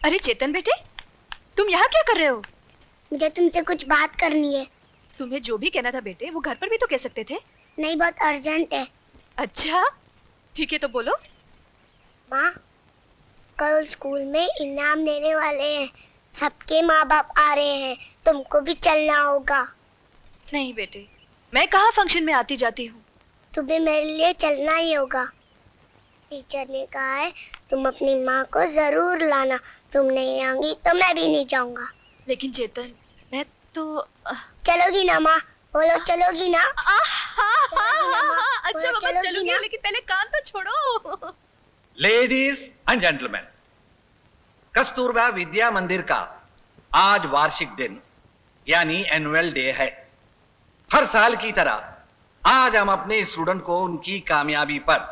अरे चेतन बेटे, तुम यहाँ क्या कर रहे हो? मुझे तुमसे कुछ बात करनी है। तुम्हें जो भी कहना था बेटे, वो घर पर भी तो कह सकते थे। नहीं, बहुत अर्जेंट है। अच्छा, ठीक है तो बोलो। माँ, कल स्कूल में इनाम देने वाले हैं। सबके माँ बाप आ रहे हैं, तुमको भी चलना होगा। नहीं बेटे, मैं कहाँ फंक्शन में आती जाती हूँ। तुम्हें मेरे लिए चलना ही होगा। टीचर ने कहा है तुम अपनी माँ को जरूर लाना। तुम नहीं आऊंगी तो मैं भी नहीं जाऊंगा। लेकिन चेतन, मैं तो चलोगी ना माँ? बोलो चलोगी ना? अच्छा बाबा चलूंगी, लेकिन पहले कान तो छोड़ो। लेडीज एंड जेंटलमैन, कस्तूरबा विद्या मंदिर का आज वार्षिक दिन यानी एनुअल डे है। हर साल की तरह आज हम अपने स्टूडेंट को उनकी कामयाबी पर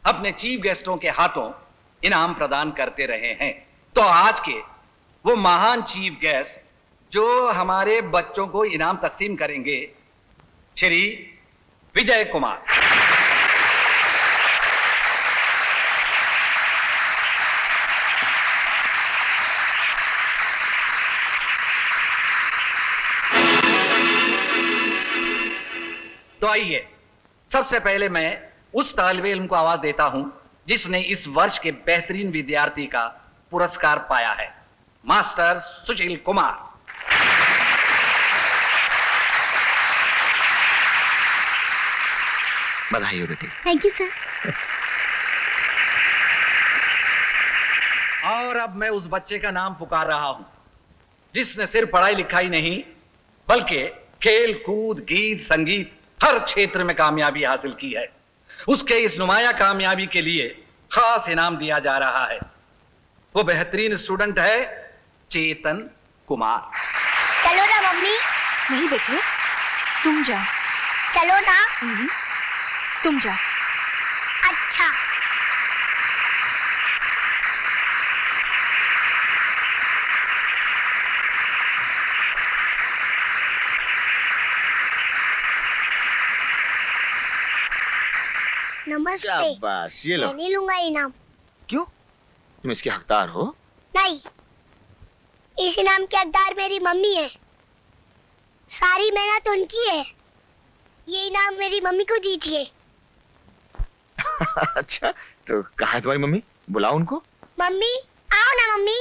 अपने चीफ गेस्टों के हाथों इनाम प्रदान करते रहे हैं। तो आज के वो महान चीफ गेस्ट जो हमारे बच्चों को इनाम तकसीम करेंगे, श्री विजय कुमार। तो आइए, सबसे पहले मैं उस तालिबे इल्म को आवाज देता हूं जिसने इस वर्ष के बेहतरीन विद्यार्थी का पुरस्कार पाया है, मास्टर सुशील कुमार। बधाई हो बेटी। Thank you sir. और अब मैं उस बच्चे का नाम पुकार रहा हूं जिसने सिर्फ पढ़ाई लिखाई नहीं बल्कि खेल कूद गीत संगीत हर क्षेत्र में कामयाबी हासिल की है। उसके इस नुमाया कामयाबी के लिए खास इनाम दिया जा रहा है। वो बेहतरीन स्टूडेंट है चेतन कुमार। चलो ना मम्मी। नहीं बेटे, तुम जाओ। चलो ना। तुम जाओ। अच्छा। नमस्ते। शाबाश, ये लो। मैं नहीं लूंगा इनाम। क्यों? तुम इसके हकदार हो? नहीं, इस इनाम की हकदार मेरी मम्मी है। सारी मेहनत उनकी है। ये इनाम मेरी मम्मी को दी थी। अच्छा, तो कहाँ है तुम्हारी मम्मी? बुलाओ उनको। मम्मी, आओ ना मम्मी।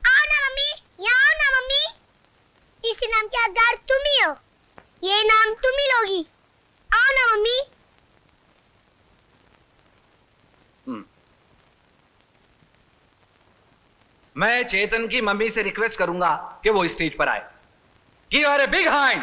आओ ना मम्मी, यहाँ आओ ना मम्मी। इस इनाम के हकदार तुम ही हो। ये इनाम तुम ही लोगी। आओ ना मम्मी। मैं चेतन की मम्मी से रिक्वेस्ट करूंगा कि वो स्टेज पर आए। Give her a big hand.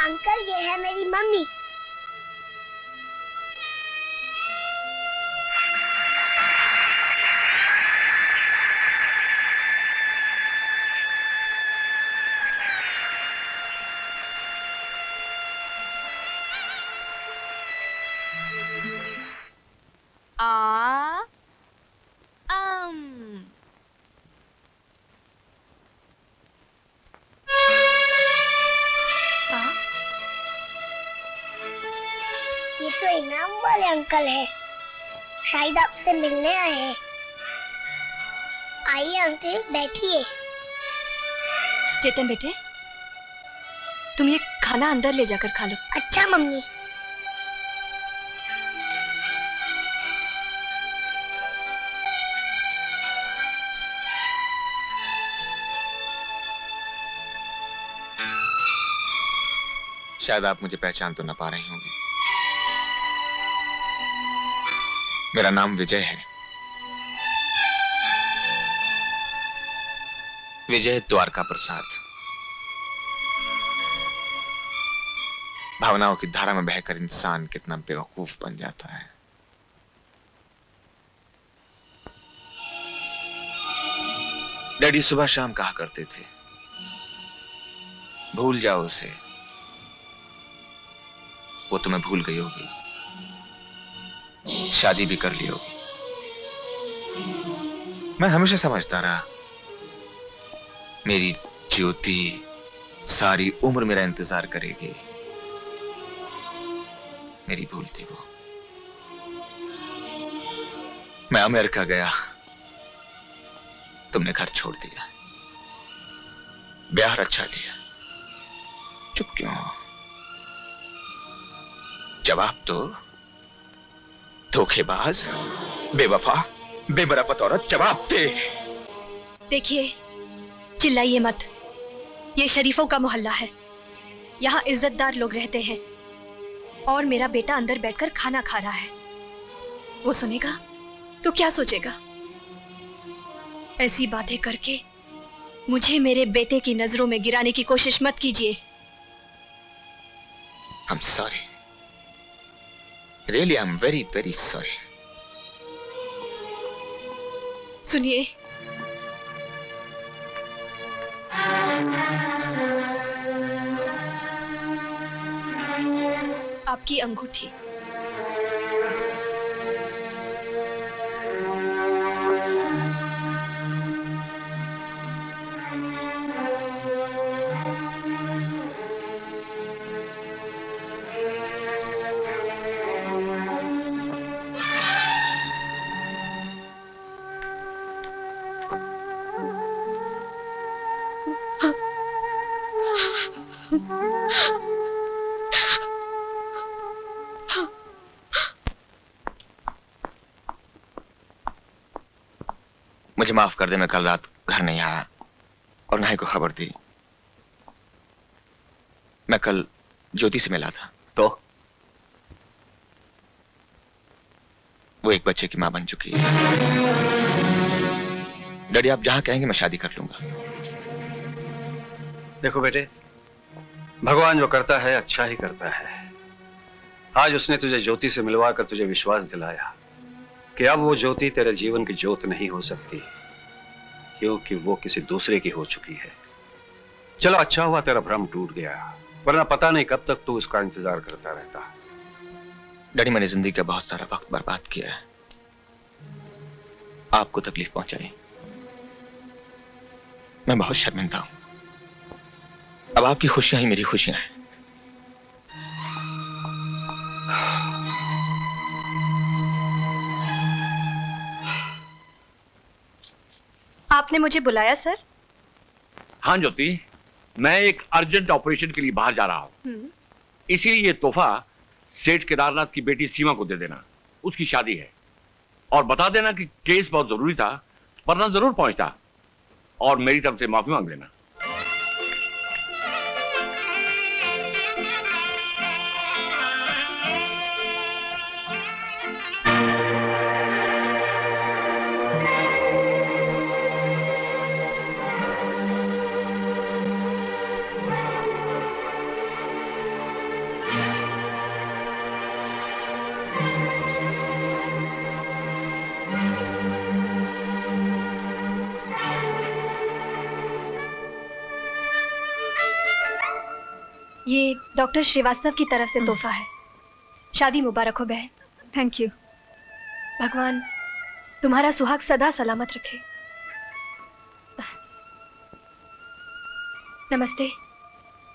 Uncle, ये है मेरी मम्मी। आ ये तो इनाम वाले अंकल हैं। शायद आपसे मिलने आए हैं। आइए अंकल, बैठिए। चेतन बेटे, तुम ये खाना अंदर ले जाकर खा लो। अच्छा मम्मी। शायद आप मुझे पहचान तो ना पा रही होंगी। मेरा नाम विजय है। विजय द्वारका प्रसाद। भावनाओं की धारा में बहकर इंसान कितना बेवकूफ बन जाता है। डैडी सुबह शाम कहा करते थे, भूल जाओ उसे, वो तुम्हें भूल गई होगी, शादी भी कर ली होगी। मैं हमेशा समझता रहा मेरी ज्योति सारी उम्र मेरा इंतजार करेगी। मेरी भूल थी वो। मैं अमेरिका गया, तुमने घर छोड़ दिया, ब्याह रचा लिया, चुप क्यों हो? जवाब दो, धोखेबाज, बेवफा, बेबरापत औरत, जवाब दे। देखिए, चिल्लाइए मत। ये शरीफों का मोहल्ला है, यहाँ इज्जतदार लोग रहते हैं और मेरा बेटा अंदर बैठकर खाना खा रहा है। वो सुनेगा तो क्या सोचेगा? ऐसी बातें करके मुझे मेरे बेटे की नजरों में गिराने की कोशिश मत कीजिए। I'm sorry. Really, I'm very, very sorry. सुनिए, आपकी अंगूठी। मुझे माफ कर दे, मैं कल रात घर नहीं आया और ना ही को खबर दी। मैं कल ज्योति से मिला था, तो वो एक बच्चे की मां बन चुकी है। डैडी, आप जहां कहेंगे मैं शादी कर लूंगा। देखो बेटे, भगवान जो करता है अच्छा ही करता है। आज उसने तुझे ज्योति से मिलवा कर तुझे विश्वास दिलाया कि अब वो ज्योति तेरे जीवन की ज्योत नहीं हो सकती, क्योंकि वो किसी दूसरे की हो चुकी है। चलो, अच्छा हुआ तेरा भ्रम टूट गया, वरना पता नहीं कब तक तू उसका इंतजार करता रहता। डैडी, मैंने जिंदगी का बहुत सारा वक्त बर्बाद किया है, आपको तकलीफ पहुंचाई। मैं बहुत शर्मिंदा हूं। अब आपकी खुशियां ही मेरी खुशियां हैं। आपने मुझे बुलाया सर? हाँ ज्योति, मैं एक अर्जेंट ऑपरेशन के लिए बाहर जा रहा हूँ, इसीलिए ये तोहफा सेठ केदारनाथ की बेटी सीमा को दे देना। उसकी शादी है, और बता देना कि केस बहुत जरूरी था, वरना जरूर पहुंचता, और मेरी तरफ से माफी मांग लेना। ये डॉक्टर श्रीवास्तव की तरफ से तोहफा है। शादी मुबारक हो बहन। Thank you. भगवान तुम्हारा सुहाग सदा सलामत रखे। नमस्ते,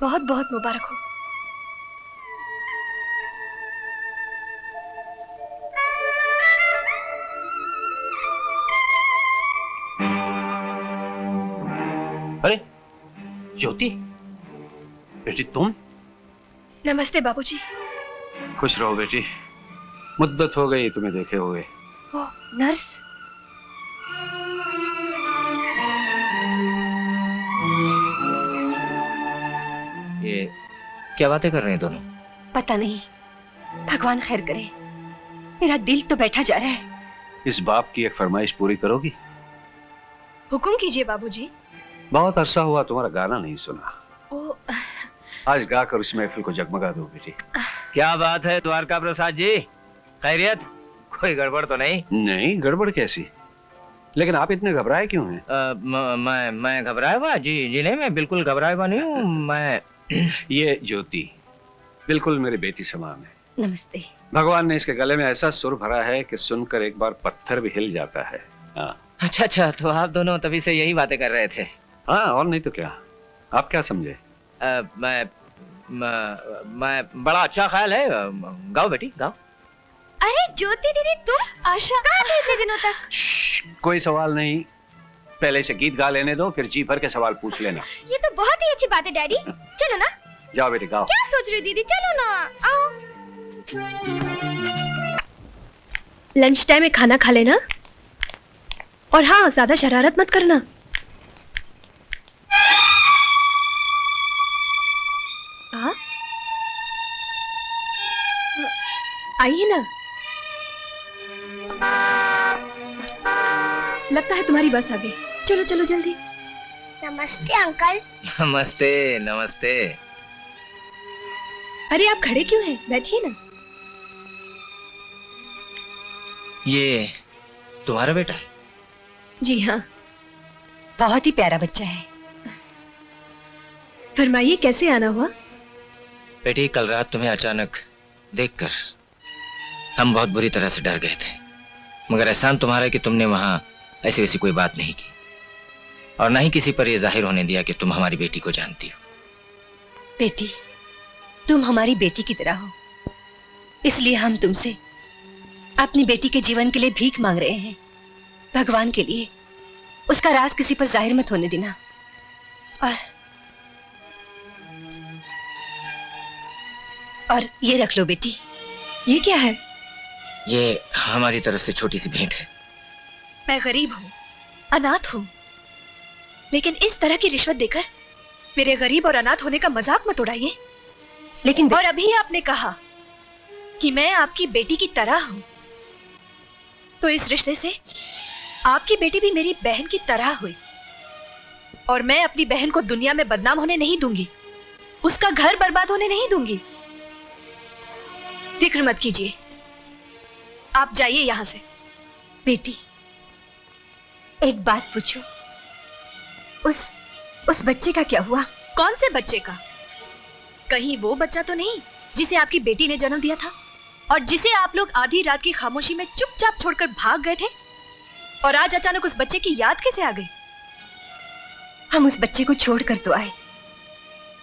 बहुत बहुत मुबारक हो। अरे ज्योति बेटी, तुम? नमस्ते बाबूजी। खुश रहो बेटी, मुद्दत हो गई तुम्हें देखे हुए। ओह, नर्स। ये क्या बातें कर रहे हैं दोनों? पता नहीं, भगवान खैर करे। मेरा दिल तो बैठा जा रहा है। इस बाप की एक फरमाइश पूरी करोगी? हुक्म कीजिए बाबूजी। बहुत अरसा हुआ तुम्हारा गाना नहीं सुना, ओ, आज गाकर इस महफिल को जगमगा दो बेटी। क्या बात है द्वारका प्रसाद जी, खैरियत? कोई गड़बड़ तो नहीं? नहीं, गड़बड़ कैसी? लेकिन आप इतने घबराए क्यों हैं? मैं घबराया हुआ? जी नहीं, मैं बिल्कुल घबराया हुआ नहीं हूँ। मैं ये ज्योति बिल्कुल मेरी बेटी समान है। नमस्ते। भगवान ने इसके गले में ऐसा सुर भरा है कि सुनकर एक बार पत्थर भी हिल जाता है। हाँ अच्छा, तो आप दोनों तभी से यही बातें कर रहे थे? हाँ, और नहीं तो क्या। आप क्या समझे? मैं बड़ा अच्छा ख्याल है। गाओ बेटी गाओ। अरे ज्योति दीदी, तुम आशा कहाँ थे इतने दिनों तक? कोई सवाल नहीं, पहले से गीत गा लेने दो, फिर जी भर के सवाल पूछ लेना। ये तो बहुत ही अच्छी बात है डैडी। चलो ना। जाओ बेटी गाओ। क्या सोच रही हो दीदी, चलो ना, आओ। लंच टाइम में खाना खा लेना, और हाँ, ज्यादा शरारत मत करना। हाँ, आइए ना। लगता है तुम्हारी बस आ गई। चलो चलो जल्दी। नमस्ते अंकल। नमस्ते नमस्ते। अरे आप खड़े क्यों हैं? बैठिए ना। ये तुम्हारा बेटा है? जी हाँ। बहुत ही प्यारा बच्चा है। फरमाइए, कैसे आना हुआ? बेटी, कल रात तुम्हें अचानक देखकर हम बहुत बुरी तरह से डर गए थे, मगर एहसान तुम्हारा कि तुमने वहां ऐसी वैसी कोई बात नहीं की, और ना ही किसी पर यह जाहिर होने दिया कि तुम हमारी बेटी को जानती हो। बेटी, तुम हमारी बेटी की तरह हो, इसलिए हम तुमसे अपनी बेटी के जीवन के लिए भीख मांग रहे हैं। भगवान के लिए उसका राज किसी पर जाहिर मत होने देना। और ये रख लो बेटी। ये क्या है? ये हमारी तरफ से छोटी सी भेंट है। मैं गरीब हूँ, अनाथ हूँ, लेकिन इस तरह की रिश्वत देकर मेरे गरीब और अनाथ होने का मजाक मत उड़ाइए। लेकिन और अभी आपने कहा कि मैं आपकी बेटी की तरह हूँ, तो इस रिश्ते से आपकी बेटी भी मेरी बहन की तरह हुई, और मैं अपनी बहन को दुनिया में बदनाम होने नहीं दूंगी, उसका घर बर्बाद होने नहीं दूंगी। फिक्र मत कीजिए, आप जाइए यहां से। बेटी, एक बात पूछो, उस बच्चे का क्या हुआ? कौन से बच्चे का? कहीं वो बच्चा तो नहीं जिसे आपकी बेटी ने जन्म दिया था, और जिसे आप लोग आधी रात की खामोशी में चुपचाप छोड़कर भाग गए थे, और आज अचानक उस बच्चे की याद कैसे आ गई? हम उस बच्चे को छोड़कर तो आए,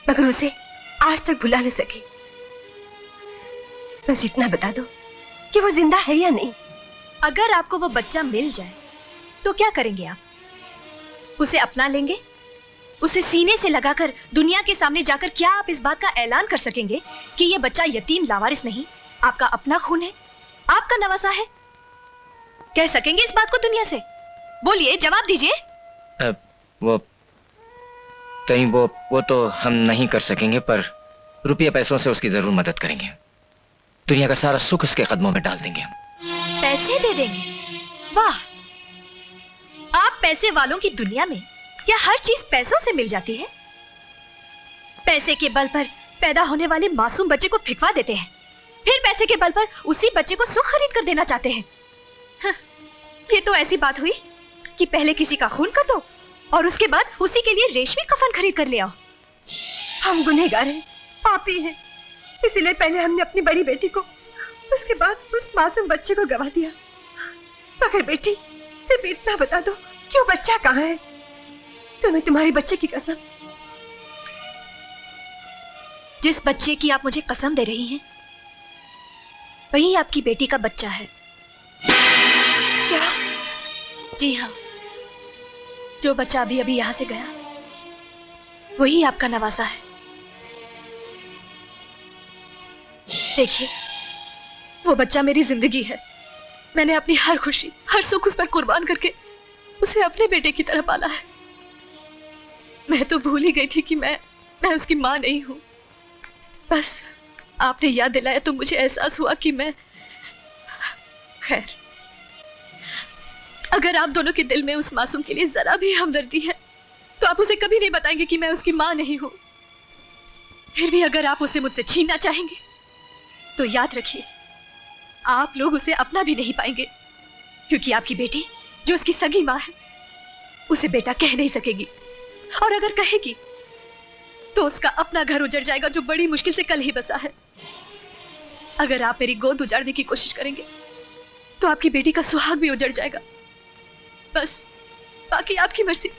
मगर उसे आज तक भुला न सके। बस इतना बता दो कि वो जिंदा है या नहीं। अगर आपको वो बच्चा मिल जाए तो क्या करेंगे आप? उसे अपना लेंगे? उसे सीने से लगाकर दुनिया के सामने जाकर क्या आप इस बात का ऐलान कर सकेंगे कि ये बच्चा यतीम लावारिस नहीं, आपका अपना खून है, आपका नवासा है? कह सकेंगे इस बात को दुनिया से? बोलिए, जवाब दीजिए। वो तो हम नहीं कर सकेंगे, पर रुपये पैसों से उसकी जरूर मदद करेंगे। दुनिया का सारा सुख उसके कदमों में डाल देंगे हम। पैसे दे देंगे? वाह, आप पैसे वालों की दुनिया में क्या हर चीज पैसों से मिल जाती है? पैसे के बल पर पैदा होने वाले मासूम बच्चे को फिकवा देते हैं, फिर पैसे के बल पर उसी बच्चे को सुख खरीद कर देना चाहते हैं। हाँ, ये तो ऐसी बात हुई कि पहले किसी का खून कर दो और उसके बाद उसी के लिए रेशमी कफन खरीद कर ले आओ। हम गुनहगार हैं, पापी हैं, इसीलिए पहले हमने अपनी बड़ी बेटी को, उसके बाद उस मासूम बच्चे को गवा दिया। मगर बेटी, सिर्फ इतना बता दो कि वो बच्चा कहाँ है? तुम्हें तुम्हारी बच्चे की कसम। जिस बच्चे की आप मुझे कसम दे रही हैं, वही आपकी बेटी का बच्चा है। क्या? जी हाँ, जो बच्चा अभी अभी यहां से गया, वही आपका नवासा है। देखिए, वो बच्चा मेरी जिंदगी है। मैंने अपनी हर खुशी, हर सुख उस पर कुर्बान करके उसे अपने बेटे की तरह पाला है। मैं तो भूल ही गई थी कि मैं उसकी मां नहीं हूं। बस आपने याद दिलाया तो मुझे एहसास हुआ कि मैं, खैर, अगर आप दोनों के दिल में उस मासूम के लिए जरा भी हमदर्दी है तो आप उसे कभी नहीं बताएंगे कि मैं उसकी मां नहीं हूं। फिर भी अगर आप उसे मुझसे छीनना चाहेंगे तो याद रखिए, आप लोग उसे अपना भी नहीं पाएंगे, क्योंकि आपकी बेटी जो उसकी सगी माँ है उसे बेटा कह नहीं सकेगी, और अगर कहेगी तो उसका अपना घर उजड़ जाएगा जो बड़ी मुश्किल से कल ही बसा है। अगर आप मेरी गोद उजाड़ने की कोशिश करेंगे तो आपकी बेटी का सुहाग भी उजड़ जाएगा। बस बाकी आपकी मर्जी।